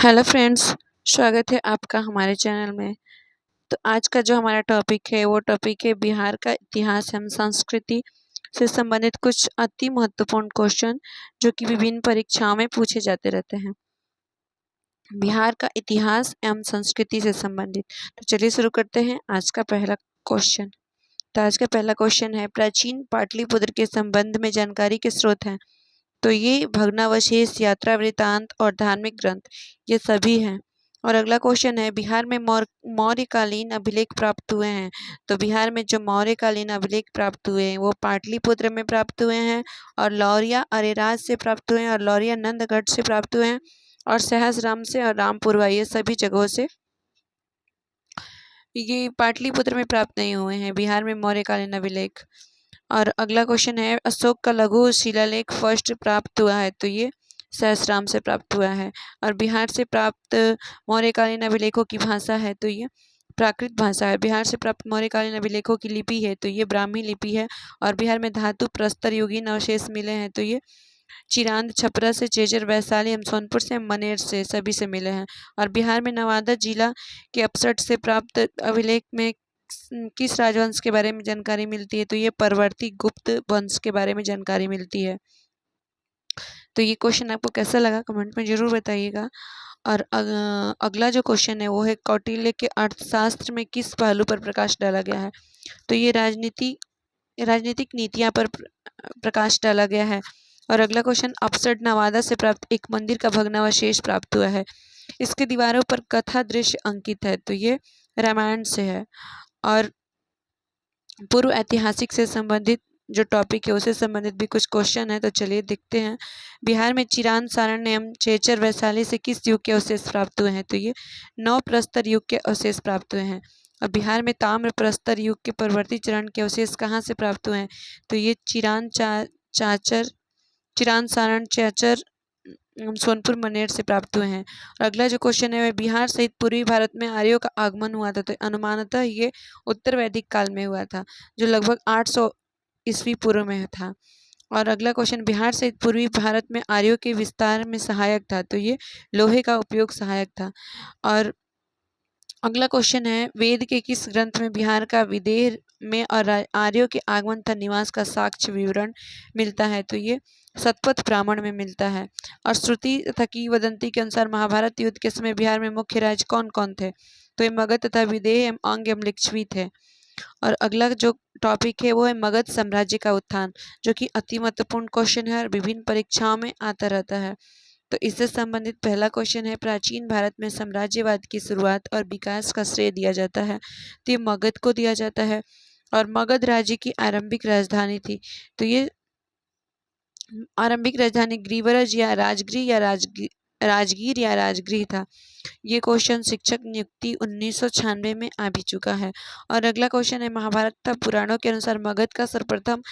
Hello friends, स्वागत है आपका हमारे चैनल में। तो आज का जो हमारा टॉपिक है वो टॉपिक है बिहार का इतिहास एवं संस्कृति से संबंधित कुछ अति महत्वपूर्ण क्वेश्चन जो कि विभिन्न परीक्षाओं में पूछे जाते रहते हैं। बिहार का इतिहास एवं संस्कृति से संबंधित। तो चलिए शुरू करते हैं आज का पहला क्वेश्चन। तो आज का पहला क्वेश्चन है, प्राचीन पाटलिपुत्र के संबंध में जानकारी के स्रोत हैं। तो ये भग्नावशेष, यात्रा वृत्तांत और धार्मिक ग्रंथ ये सभी हैं। और अगला क्वेश्चन है, बिहार में मौर्यकालीन अभिलेख प्राप्त हुए हैं। तो बिहार में जो मौर्यकालीन अभिलेख प्राप्त हुए हैं वो पाटलिपुत्र में प्राप्त हुए हैं और लौरिया अरेराज से प्राप्त हुए हैं और लौरिया नंदगढ़ से प्राप्त हुए हैं और सहसराम से और रामपुरवा ये सभी जगहों से ये पाटलिपुत्र में प्राप्त नहीं हुए हैं बिहार में मौर्यकालीन अभिलेख। और अगला क्वेश्चन है, अशोक का लघु शिलालेख फर्स्ट प्राप्त हुआ है। तो ये सहसराम से प्राप्त हुआ है। और बिहार से प्राप्त मौर्यकालीन अभिलेखों की भाषा है तो ये प्राकृत भाषा है। बिहार से प्राप्त मौर्यकालीन अभिलेखों की लिपि है तो ये ब्राह्मी लिपि है। और बिहार में धातु प्रस्तर युगीन अवशेष मिले हैं तो ये चिरांद, छपरा से, चेजर, वैशाली एवं सोनपुर से, मनेर से सभी से मिले हैं। और बिहार में नवादा जिला के अपसट से प्राप्त अभिलेख में किस राजवंश के बारे में जानकारी मिलती है। तो ये परवर्ती गुप्त वंश के बारे में जानकारी मिलती है। तो ये क्वेश्चन आपको कैसा लगा कमेंट में जरूर बताइएगा। और अगला जो क्वेश्चन है वो है, कौटिल्य के अर्थशास्त्र में किस पहलू पर प्रकाश डाला गया है। तो ये राजनीतिक नीतियां पर प्रकाश डाला गया है। और अगला क्वेश्चन, अपसट नवादा से प्राप्त एक मंदिर का भग्नावशेष प्राप्त हुआ है। इसके दीवारों पर कथा दृश्य अंकित है तो ये रामायण से है। और पूर्व ऐतिहासिक से संबंधित जो टॉपिक है उससे संबंधित भी कुछ क्वेश्चन है तो चलिए देखते हैं। बिहार में चिरांद, सारण एवं चेचर, वैशाली से किस युग के अवशेष प्राप्त हुए हैं। तो ये नौ प्रस्तर युग के अवशेष प्राप्त हुए हैं। और बिहार में ताम्र प्रस्तर युग के परवर्ती चरण के अवशेष कहाँ से प्राप्त हुए हैं। तो ये चिरांद, सारण, चेचर, सोनपुर, मनेर से प्राप्त हुए हैं। और अगला जो क्वेश्चन है वह, बिहार सहित पूर्वी भारत में आर्यों का आगमन हुआ था। तो अनुमानतः ये उत्तर वैदिक काल में हुआ था जो लगभग 800 ईस्वी पूर्व में था। और अगला क्वेश्चन, बिहार सहित पूर्वी भारत में आर्यों के विस्तार में सहायक था। तो ये लोहे का उपयोग सहायक था। और अगला क्वेश्चन है, वेद के किस ग्रंथ में बिहार का विदेह में और आर्यों के आगमन तथा निवास का साक्ष्य विवरण मिलता है। तो ये शतपथ ब्राह्मण में मिलता है। और श्रुति तथा किंवदंती के अनुसार महाभारत युद्ध के समय बिहार में मुख्य राज्य कौन कौन थे। तो ये मगध तथा विदेह एवं अंग एवं लिच्छवी थे। और अगला जो टॉपिक है वो है मगध साम्राज्य का उत्थान, जो कि अति महत्वपूर्ण क्वेश्चन है और विभिन्न परीक्षाओं में आता रहता है। तो इससे संबंधित पहला क्वेश्चन है, प्राचीन भारत में साम्राज्यवाद की शुरुआत और विकास का श्रेय दिया जाता है। तो ये मगध को दिया जाता है। और मगध राज्य की आरंभिक राजधानी थी। तो ये आरंभिक राजधानी ग्रीवरज या राजगीर या राजगृह था। ये क्वेश्चन शिक्षक नियुक्ति 1996 में आ भी चुका है। और अगला क्वेश्चन है, महाभारत तथा पुराणों के अनुसार मगध का सर्वप्रथम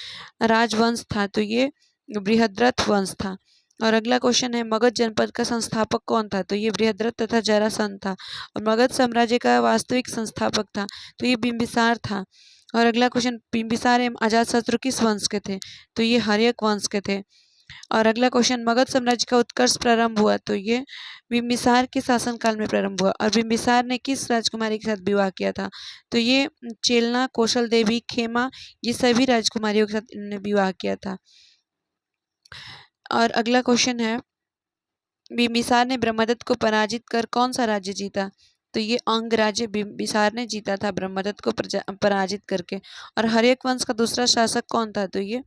राजवंश था। तो ये बृहद्रथ वंश था। और अगला क्वेश्चन है, मगध जनपद का संस्थापक कौन था। तो ये बृहद्रथ तथा जरासंध था। और मगध साम्राज्य का वास्तविक संस्थापक था तो ये बिंबिसार था। और अगला क्वेश्चन, बिंबिसार एवं अजातशत्रु किस वंश के थे। तो ये हर्यक वंश के थे। और अगला क्वेश्चन, मगध साम्राज्य का उत्कर्ष प्रारंभ हुआ। तो ये बिंबिसार के शासनकाल में प्रारंभ हुआ। और बिंबिसार ने किस राजकुमारी के साथ विवाह किया था। तो ये चेलना, कौशल देवी, खेमा ये सभी राजकुमारियों के साथ इन्होंने विवाह किया था। और अगला क्वेश्चन है, बिंबिसार ने ब्रह्मदत्त को पराजित कर कौन सा राज्य जीता। तो ये अंग राज्य बिंबिसार ने जीता था ब्रह्मदत्त को पराजित करके। और हर्यक वंश का दूसरा शासक कौन था। तो ये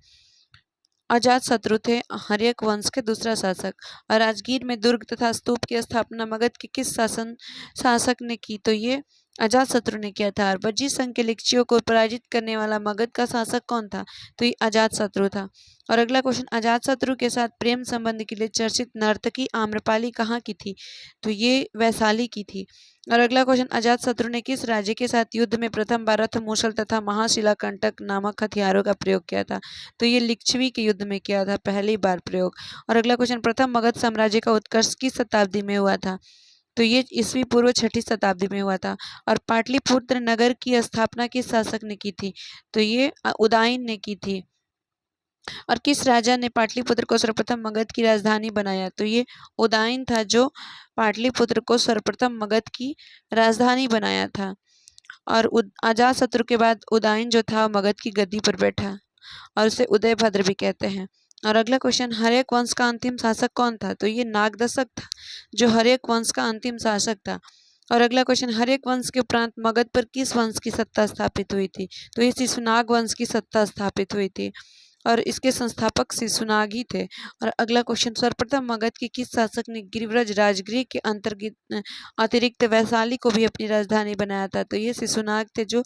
अजातशत्रु थे हर्यक वंश के दूसरा शासक। और राजगीर में दुर्ग तथा स्तूप की स्थापना मगध के किस शासक ने की। तो ये अजातशत्रु ने किया था। और बज्जी संघ के लिच्छवियों को पराजित करने वाला मगध का शासक कौन था। तो ये अजातशत्रु था। और अगला क्वेश्चन, अजातशत्रु के साथ प्रेम संबंध के लिए चर्चित नर्तकी आम्रपाली कहाँ की थी। तो ये वैशाली की थी। और अगला क्वेश्चन, अजातशत्रु ने किस राज्य के साथ युद्ध में प्रथम बार रथ, मूसल तथा महाशिलाकंटक नामक हथियारों का प्रयोग किया था। तो ये लिच्छवी के युद्ध में किया था पहली बार प्रयोग। और अगला क्वेश्चन, प्रथम मगध साम्राज्य का उत्कर्ष किस शताब्दी में हुआ था। तो ये ईस्वी पूर्व 6ठी शताब्दी में हुआ था। और पाटलिपुत्र नगर की स्थापना किस शासक ने की थी। तो ये उदयन ने की थी। और किस राजा ने पाटलिपुत्र को सर्वप्रथम मगध की राजधानी बनाया? तो ये उदयन था जो पाटलिपुत्र को सर्वप्रथम मगध की राजधानी बनाया था। और अजातशत्रु के बाद उदयन जो था मगध की गद्दी पर बैठा और उसे उदयभद्र भी कहते हैं। और अगला क्वेश्चन, हर्यक वंश का अंतिम शासक कौन था? तो ये नागदशक था जो हर्यक वंश का अंतिम शासक था। और अगला क्वेश्चन, हर्यक वंश के उपरांत मगध पर किस वंश की सत्ता स्थापित हुई थी? तो ये शिशुनाग वंश की सत्ता स्थापित हुई थी और इसके संस्थापक शिशुनाग ही थे। और अगला क्वेश्चन, सर्वप्रथम मगध के किस शासक ने गिरिव्रज राजगृह के अंतर्गत अतिरिक्त वैशाली को भी अपनी राजधानी बनाया था? तो ये शिशुनाग थे जो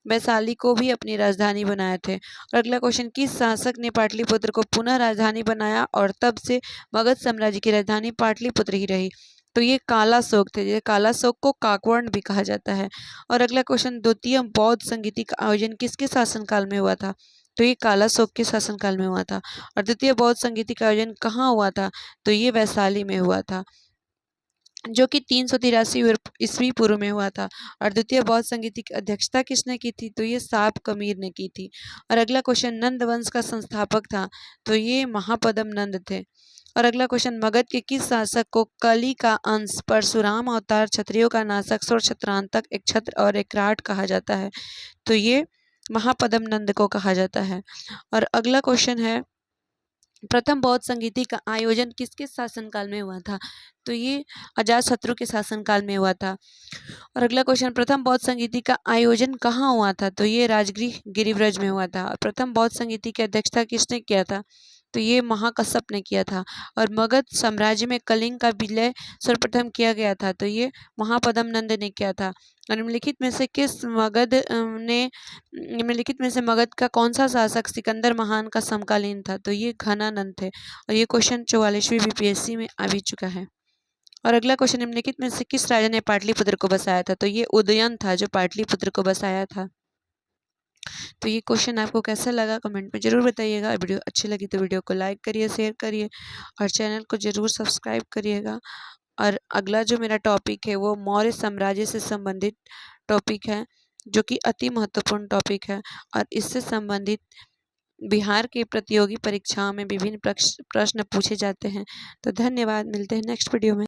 वैशाली को भी अपनी राजधानी बनाए थे। और अगला क्वेश्चन, किस शासक ने पाटलिपुत्र को पुनः राजधानी बनाया और तब से मगध साम्राज्य की राजधानी पाटलिपुत्र ही रही? तो ये कालाशोक थे। ये कालाशोक को काकवर्ण भी कहा जाता है। और अगला क्वेश्चन, द्वितीय बौद्ध संगीति का आयोजन किसके शासनकाल में हुआ था? तो ये कालाशोक के शासनकाल में हुआ था। और द्वितीय बौद्ध संगीति का आयोजन कहाँ हुआ था? तो ये वैशाली में हुआ था जो कि 383 ईस्वी पूर्व में हुआ था। और द्वितीय बौद्ध संगीति की अध्यक्षता किसने की थी? तो ये साप कमीर ने की थी। और अगला क्वेश्चन, नंद वंश का संस्थापक था? तो ये महापद्म नंद थे। और अगला क्वेश्चन, मगध के किस शासक को कली का अंश, परशुराम अवतार, क्षत्रियों का नाशक, सौर क्षत्रांतक, एक छत्र और एक राट कहा जाता है? तो ये महापद्म नंद को कहा जाता है। और अगला क्वेश्चन है, प्रथम बौद्ध संगीति का आयोजन किसके शासनकाल में हुआ था? तो ये अजातशत्रु के शासनकाल में हुआ था। और अगला क्वेश्चन, प्रथम बौद्ध संगीति का आयोजन कहाँ हुआ था? तो ये राजगृह गिरिव्रज में हुआ था। और प्रथम बौद्ध संगीति की अध्यक्षता किसने किया था? तो ये महाकश्यप ने किया था। और मगध साम्राज्य में कलिंग का विलय सर्वप्रथम किया गया था? तो ये महापद्म नंद ने किया था। और निम्नलिखित में से मगध का कौन सा शासक सिकंदर महान का समकालीन था? तो ये घनानंद थे। और ये क्वेश्चन 44वीं बीपीएससी में आ भी चुका है। और अगला क्वेश्चन, निम्नलिखित में से किस राजा ने पाटलिपुत्र को बसाया था? तो ये उदयन था जो पाटलिपुत्र को बसाया था। तो ये क्वेश्चन आपको कैसा लगा कमेंट में जरूर बताइएगा। वीडियो अच्छी लगी तो वीडियो को लाइक करिए, शेयर करिए और चैनल को जरूर सब्सक्राइब करिएगा। और अगला जो मेरा टॉपिक है वो मौर्य साम्राज्य से संबंधित टॉपिक है जो कि अति महत्वपूर्ण टॉपिक है और इससे संबंधित बिहार के प्रतियोगी परीक्षाओं में विभिन्न प्रश्न पूछे जाते हैं। तो धन्यवाद, मिलते हैं नेक्स्ट वीडियो में।